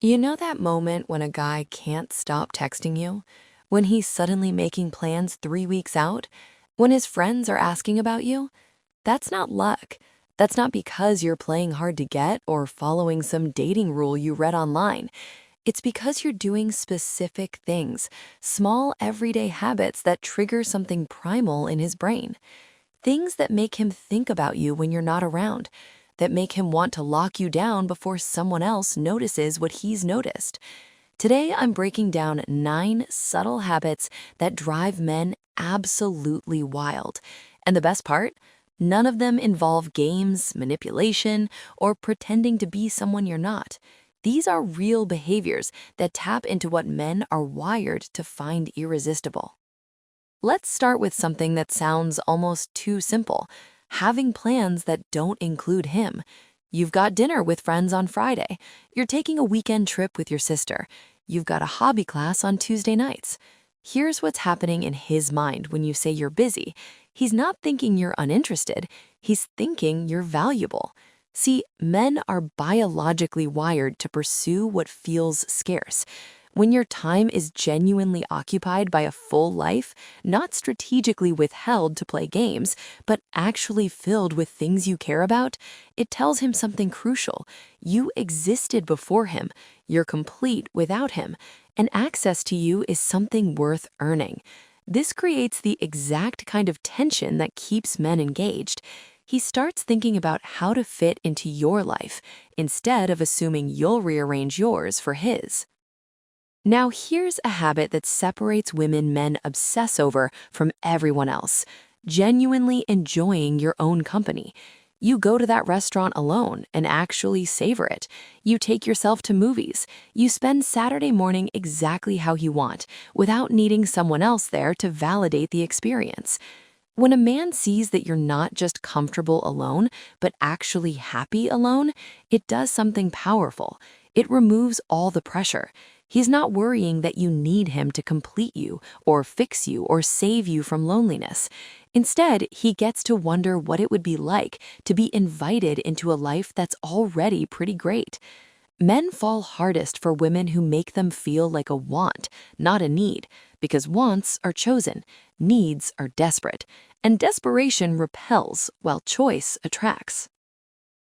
You know that moment when a guy can't stop texting you? When he's suddenly making plans 3 weeks out? When his friends are asking about you? That's not luck. That's not because you're playing hard to get or following some dating rule you read online. It's because you're doing specific things, small everyday habits that trigger something primal in his brain. Things that make him think about you when you're not around, that make him want to lock you down before someone else notices what he's noticed. Today, I'm breaking down 9 subtle habits that drive men absolutely wild. And the best part? None of them involve games, manipulation, or pretending to be someone you're not. These are real behaviors that tap into what men are wired to find irresistible. Let's start with something that sounds almost too simple: having plans that don't include him. You've got dinner with friends on Friday. You're taking a weekend trip with your sister. You've got a hobby class on Tuesday nights. Here's what's happening in his mind when you say you're busy. He's not thinking you're uninterested. He's thinking you're valuable. See, men are biologically wired to pursue what feels scarce. When your time is genuinely occupied by a full life, not strategically withheld to play games, but actually filled with things you care about, it tells him something crucial. You existed before him, you're complete without him, and access to you is something worth earning. This creates the exact kind of tension that keeps men engaged. He starts thinking about how to fit into your life, instead of assuming you'll rearrange yours for his. Now, here's a habit that separates women men obsess over from everyone else: genuinely enjoying your own company. You go to that restaurant alone and actually savor it. You take yourself to movies. You spend Saturday morning exactly how you want, without needing someone else there to validate the experience. When a man sees that you're not just comfortable alone, but actually happy alone, it does something powerful. It removes all the pressure. He's not worrying that you need him to complete you, or fix you, or save you from loneliness. Instead, he gets to wonder what it would be like to be invited into a life that's already pretty great. Men fall hardest for women who make them feel like a want, not a need, because wants are chosen, needs are desperate, and desperation repels while choice attracts.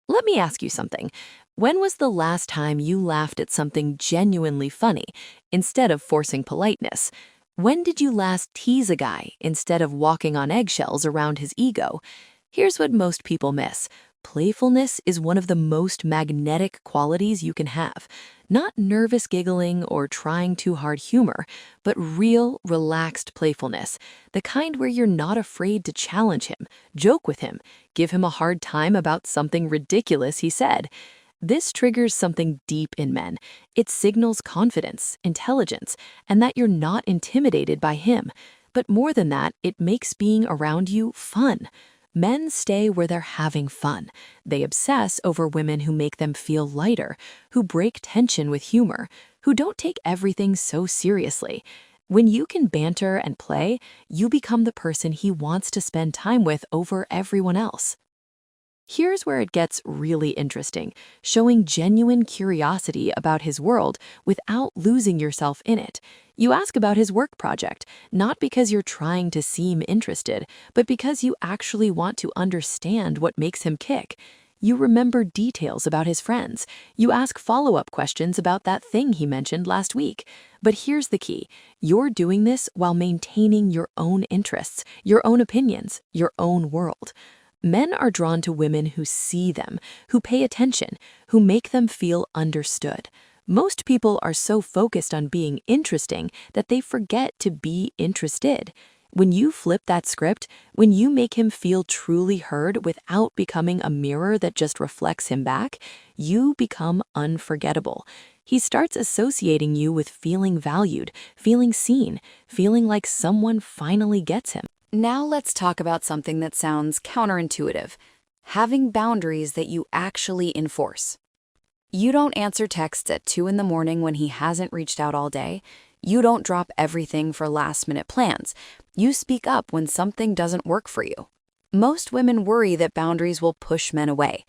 Let me ask you something. When was the last time you laughed at something genuinely funny instead of forcing politeness? When did you last tease a guy instead of walking on eggshells around his ego? Here's what most people miss. Playfulness is one of the most magnetic qualities you can have. Not nervous giggling or trying too hard humor, but real, relaxed playfulness. The kind where you're not afraid to challenge him, joke with him, give him a hard time about something ridiculous he said. This triggers something deep in men. It signals confidence, intelligence, and that you're not intimidated by him. But more than that, it makes being around you fun. Men stay where they're having fun. They obsess over women who make them feel lighter, who break tension with humor, who don't take everything so seriously. When you can banter and play, you become the person he wants to spend time with over everyone else. Here's where it gets really interesting: showing genuine curiosity about his world without losing yourself in it. You ask about his work project, not because you're trying to seem interested, but because you actually want to understand what makes him kick. You remember details about his friends. You ask follow-up questions about that thing he mentioned last week. But here's the key: you're doing this while maintaining your own interests, your own opinions, your own world. Men are drawn to women who see them, who pay attention, who make them feel understood. Most people are so focused on being interesting that they forget to be interested. When you flip that script, when you make him feel truly heard without becoming a mirror that just reflects him back, you become unforgettable. He starts associating you with feeling valued, feeling seen, feeling like someone finally gets him. Now let's talk about something that sounds counterintuitive: having boundaries that you actually enforce. You don't answer texts at 2 in the morning when he hasn't reached out all day. You don't drop everything for last-minute plans. You speak up when something doesn't work for you. Most women worry that boundaries will push men away.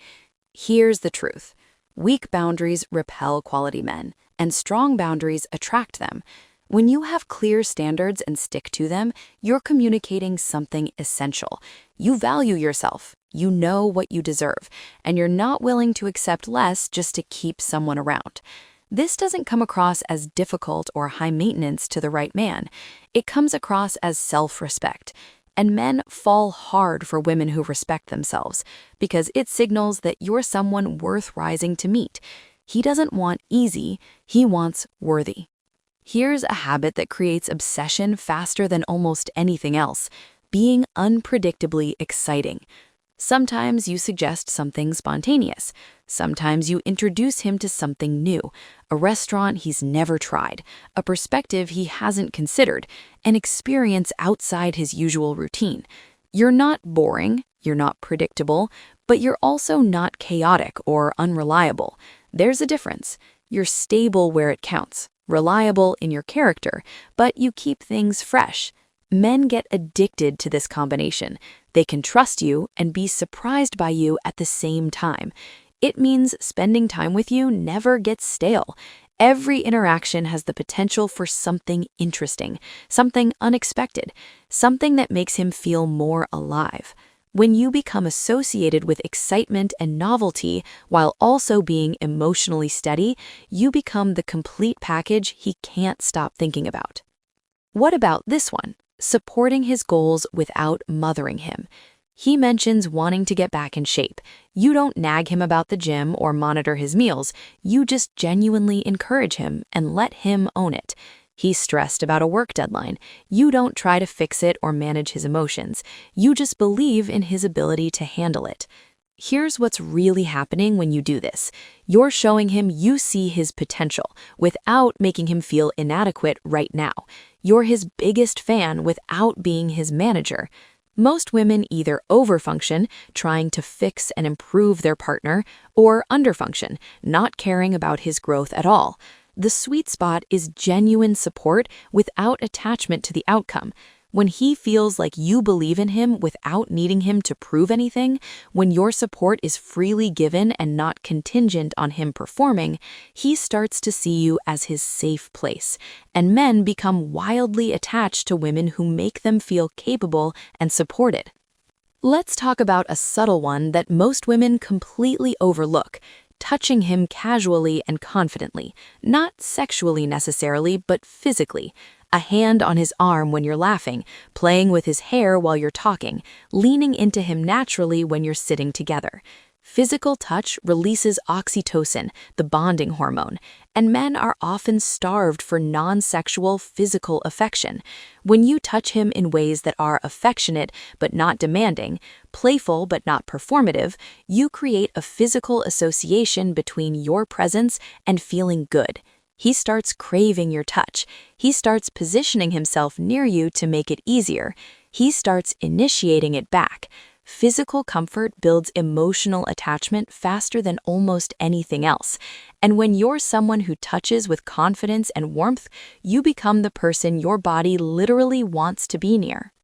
Here's the truth: Weak boundaries repel quality men, and strong boundaries attract them. When you have clear standards and stick to them, you're communicating something essential. You value yourself, you know what you deserve, and you're not willing to accept less just to keep someone around. This doesn't come across as difficult or high maintenance to the right man. It comes across as self-respect. And men fall hard for women who respect themselves because it signals that you're someone worth rising to meet. He doesn't want easy, he wants worthy. Here's a habit that creates obsession faster than almost anything else: being unpredictably exciting. Sometimes you suggest something spontaneous. Sometimes you introduce him to something new, a restaurant he's never tried, a perspective he hasn't considered, an experience outside his usual routine. You're not boring, you're not predictable, but you're also not chaotic or unreliable. There's a difference. You're stable where it counts, reliable in your character, but you keep things fresh. Men get addicted to this combination. They can trust you and be surprised by you at the same time. It means spending time with you never gets stale. Every interaction has the potential for something interesting, something unexpected, something that makes him feel more alive. When you become associated with excitement and novelty while also being emotionally steady, you become the complete package he can't stop thinking about. What about this one? Supporting his goals without mothering him. He mentions wanting to get back in shape. You don't nag him about the gym or monitor his meals. You just genuinely encourage him and let him own it. He's stressed about a work deadline. You don't try to fix it or manage his emotions. You just believe in his ability to handle it. Here's what's really happening when you do this. You're showing him you see his potential without making him feel inadequate right now. You're his biggest fan without being his manager. Most women either overfunction, trying to fix and improve their partner, or underfunction, not caring about his growth at all. The sweet spot is genuine support without attachment to the outcome. When he feels like you believe in him without needing him to prove anything, when your support is freely given and not contingent on him performing, he starts to see you as his safe place, and men become wildly attached to women who make them feel capable and supported. Let's talk about a subtle one that most women completely overlook: touching him casually and confidently, not sexually necessarily, but physically. A hand on his arm when you're laughing, playing with his hair while you're talking, leaning into him naturally when you're sitting together. Physical touch releases oxytocin, the bonding hormone, and men are often starved for non-sexual physical affection. When you touch him in ways that are affectionate but not demanding, playful but not performative, you create a physical association between your presence and feeling good. He starts craving your touch. He starts positioning himself near you to make it easier. He starts initiating it back. Physical comfort builds emotional attachment faster than almost anything else. And when you're someone who touches with confidence and warmth, you become the person your body literally wants to be near.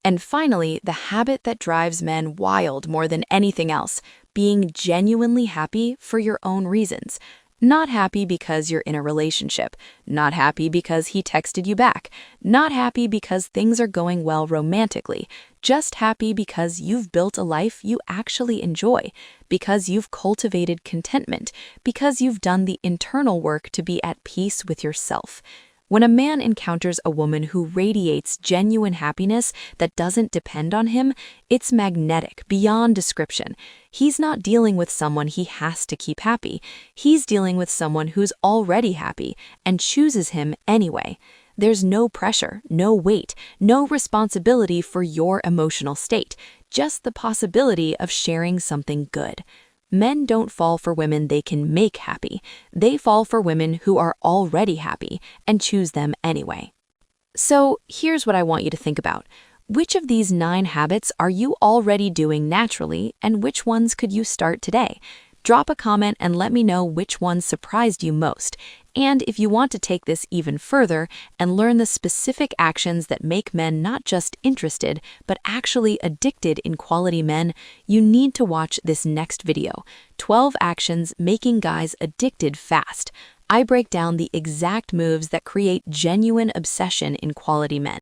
And finally, the habit that drives men wild more than anything else: being genuinely happy for your own reasons. Not happy because you're in a relationship, not happy because he texted you back, not happy because things are going well romantically, just happy because you've built a life you actually enjoy, because you've cultivated contentment, because you've done the internal work to be at peace with yourself. When a man encounters a woman who radiates genuine happiness that doesn't depend on him, it's magnetic beyond description. He's not dealing with someone he has to keep happy. He's dealing with someone who's already happy and chooses him anyway. There's no pressure, no weight, no responsibility for your emotional state, just the possibility of sharing something good. Men don't fall for women they can make happy. They fall for women who are already happy and choose them anyway. So here's what I want you to think about. Which of these 9 habits are you already doing naturally, and which ones could you start today? Drop a comment and let me know which one surprised you most. And if you want to take this even further and learn the specific actions that make men not just interested, but actually addicted in quality men, you need to watch this next video, 12 Actions Making Guys Addicted Fast. I break down the exact moves that create genuine obsession in quality men.